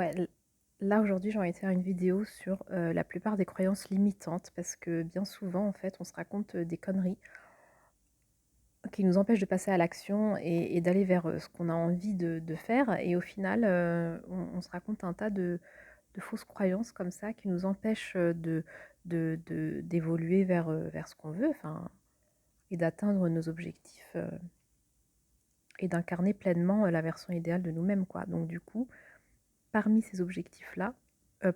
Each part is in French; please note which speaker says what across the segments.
Speaker 1: Ouais, là aujourd'hui, j'ai envie de faire une vidéo sur la plupart des croyances limitantes parce que bien souvent, en fait, on se raconte des conneries qui nous empêchent de passer à l'action et d'aller vers ce qu'on a envie de faire. Et au final, on se raconte un tas de fausses croyances comme ça qui nous empêchent d'évoluer vers ce qu'on veut, enfin, et d'atteindre nos objectifs et d'incarner pleinement la version idéale de nous-mêmes, quoi. Donc, du coup, parmi ces objectifs-là,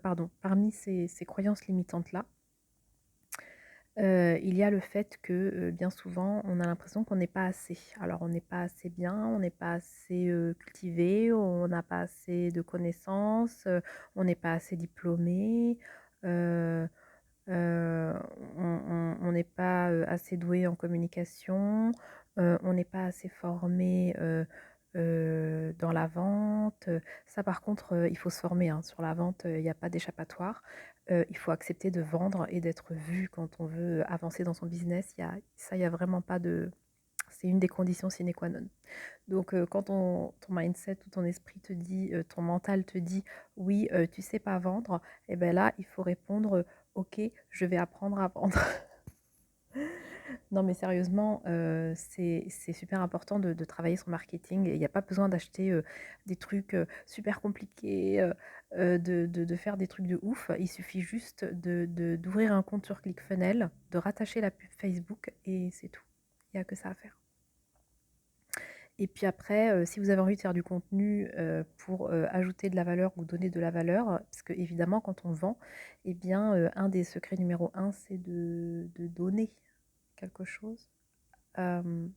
Speaker 1: pardon, parmi ces croyances limitantes-là, il y a le fait que, bien souvent, on a l'impression qu'on n'est pas assez. Alors on n'est pas assez bien, on n'est pas assez, cultivé, on n'a pas assez de connaissances, on n'est pas assez diplômé, heu on n'est pas, assez doué en communication, on n'est pas assez formé, dans la vente, ça par contre, il faut se former, hein. Sur la vente, il y a pas d'échappatoire. Il faut accepter de vendre et d'être vu quand on veut avancer dans son business. Il y a vraiment pas de c'est une des conditions sine qua non. Donc quand ton mindset ou ton esprit te dit, ton mental te dit: «Oui, tu sais pas vendre», et ben là, il faut répondre, «OK, je vais apprendre à vendre». Non mais sérieusement, c'est super important de travailler son marketing et il y a pas besoin d'acheter, des trucs, super compliqués, de faire des trucs de ouf. Il suffit juste d'ouvrir un compte sur ClickFunnels, de rattacher la pub Facebook et c'est tout. Il y a que ça à faire. Et puis après, si vous avez envie de faire du contenu, pour, ajouter de la valeur ou donner de la valeur, parce qu'évidemment quand on vend, eh bien, un des secrets numéro un, c'est de donner quelque chose. Hem,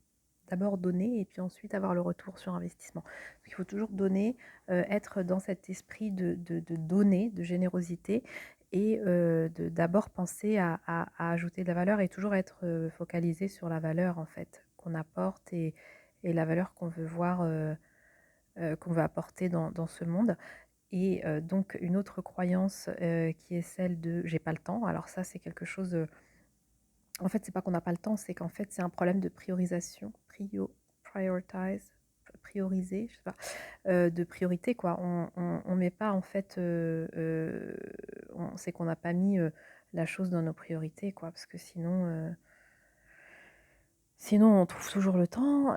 Speaker 1: D'abord donner et puis ensuite avoir le retour sur investissement. Donc il faut toujours donner, être dans cet esprit de donner, de générosité et de d'abord penser à ajouter de la valeur et toujours être, focalisé sur la valeur en fait qu'on apporte et la valeur qu'on veut voir, qu'on veut apporter dans ce monde. Et donc une autre croyance, qui est celle de: «J'ai pas le temps». Alors ça, c'est quelque chose, en fait, c'est pas qu'on n'a pas le temps, c'est qu'en fait, c'est un problème de priorisation, prioritize, prioriser, je sais pas, de priorité, quoi. On met pas en fait, on c'est qu'on n'a pas mis, la chose dans nos priorités, quoi, parce que sinon on trouve toujours le temps.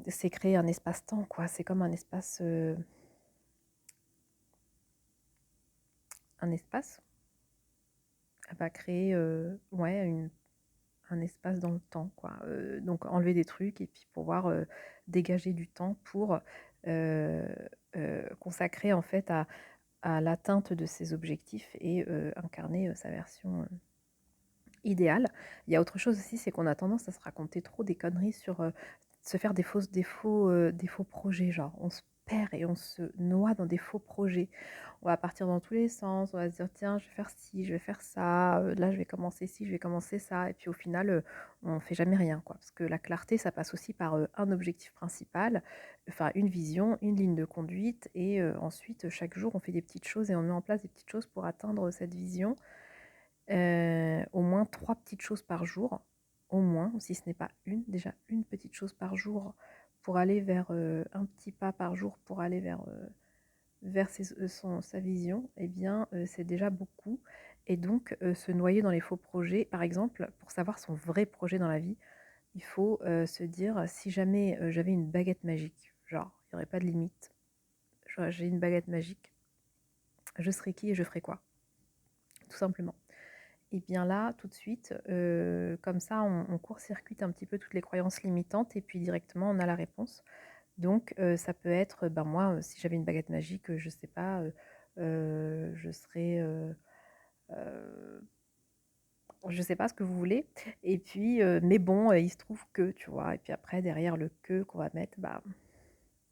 Speaker 1: C'est créer un espace-temps, quoi. C'est comme un espace, elle va créer, ouais, un espace dans le temps, quoi, donc enlever des trucs et puis pouvoir, dégager du temps pour, heu consacrer en fait à l'atteinte de ses objectifs et incarner, sa version, idéale. Il y a autre chose aussi, c'est qu'on a tendance à se raconter trop des conneries sur, se faire des faux projets, genre on se perd et on se noie dans des faux projets. On va partir dans tous les sens, on va se dire: «Tiens, je vais faire ci, je vais faire ça, là je vais commencer ci, je vais commencer ça» et puis au final, on fait jamais rien, quoi. Parce que la clarté, ça passe aussi par, un objectif principal, enfin une vision, une ligne de conduite et ensuite, chaque jour, on fait des petites choses et on met en place des petites choses pour atteindre cette vision. Au moins 3 petites choses par jour, au moins, si ce n'est pas une, déjà une petite chose par jour pour aller vers, un petit pas par jour pour aller vers sa vision, eh bien, c'est déjà beaucoup et donc se noyer dans les faux projets, par exemple, pour savoir son vrai projet dans la vie, il faut, se dire: «Si jamais, j'avais une baguette magique», genre, il y aurait pas de limite, genre: «J'ai une baguette magique, je serais qui et je ferais quoi?» Tout simplement. Et bien là, tout de suite, comme ça, on court-circuite un petit peu toutes les croyances limitantes et puis directement, on a la réponse. Donc ça peut être, ben, moi, si j'avais une baguette magique, je sais pas, je serais, je sais pas ce que vous voulez et puis, mais bon, il se trouve que, tu vois? Et puis après derrière le «que» qu'on va mettre, bah,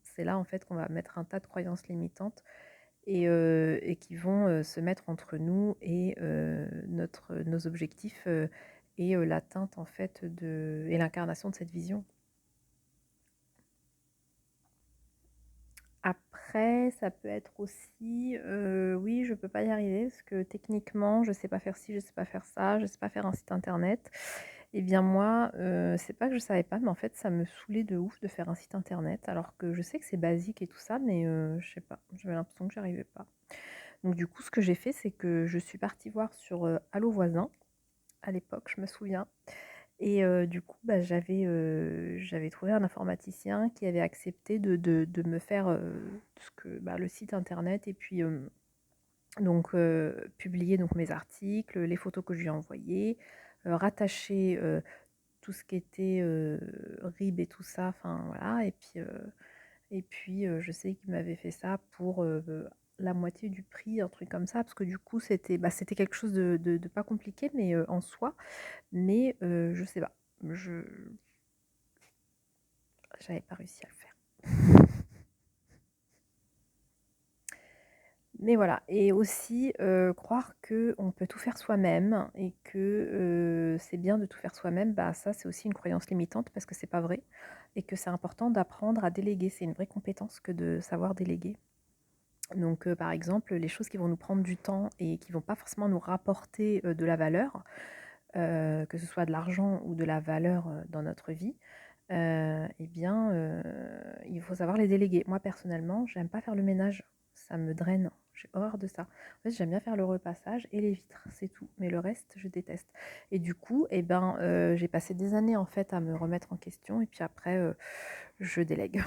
Speaker 1: c'est là, en fait, qu'on va mettre un tas de croyances limitantes et qui vont, se mettre entre nous et nos objectifs, et l'atteinte en fait et l'incarnation de cette vision. Après, ça peut être aussi, oui, je peux pas y arriver parce que techniquement, je sais pas faire ci, je sais pas faire ça, je sais pas faire un site internet Eh bien moi, c'est pas que je savais pas, mais en fait, ça me saoulait de ouf de faire un site internet, alors que je sais que c'est basique et tout ça, mais je sais pas, j'avais l'impression que j'arrivais pas. Donc du coup, ce que j'ai fait, c'est que je suis partie voir sur, Allo Voisins, à l'époque, je me souviens. Et du coup, bah, j'avais trouvé un informaticien qui avait accepté de me faire, ce que bah, le site internet et puis, donc publier donc mes articles, les photos que je lui ai envoyées, rattacher, tout ce qui était, RIB et tout ça, enfin voilà et puis, je sais qu'il m'avait fait ça pour, la moitié du prix, un truc comme ça, parce que du coup c'était quelque chose de pas compliqué mais, en soi, mais, je sais pas, je j'avais pas réussi à le faire. Mais voilà et aussi, croire qu'on peut tout faire soi-même et que, c'est bien de tout faire soi-même, bah, ça, c'est aussi une croyance limitante parce que c'est pas vrai et que c'est important d'apprendre à déléguer. C'est une vraie compétence que de savoir déléguer. Donc, par exemple, les choses qui vont nous prendre du temps et qui vont pas forcément nous rapporter, de la valeur, que ce soit de l'argent ou de la valeur, dans notre vie, et bien, il faut savoir les déléguer. Moi, personnellement, j'aime pas faire le ménage, ça me draine, j'ai horreur de ça. En fait, j'aime bien faire le repassage et les vitres, c'est tout, mais le reste, je déteste et du coup, et ben, j'ai passé des années, en fait, à me remettre en question et puis après, je délègue.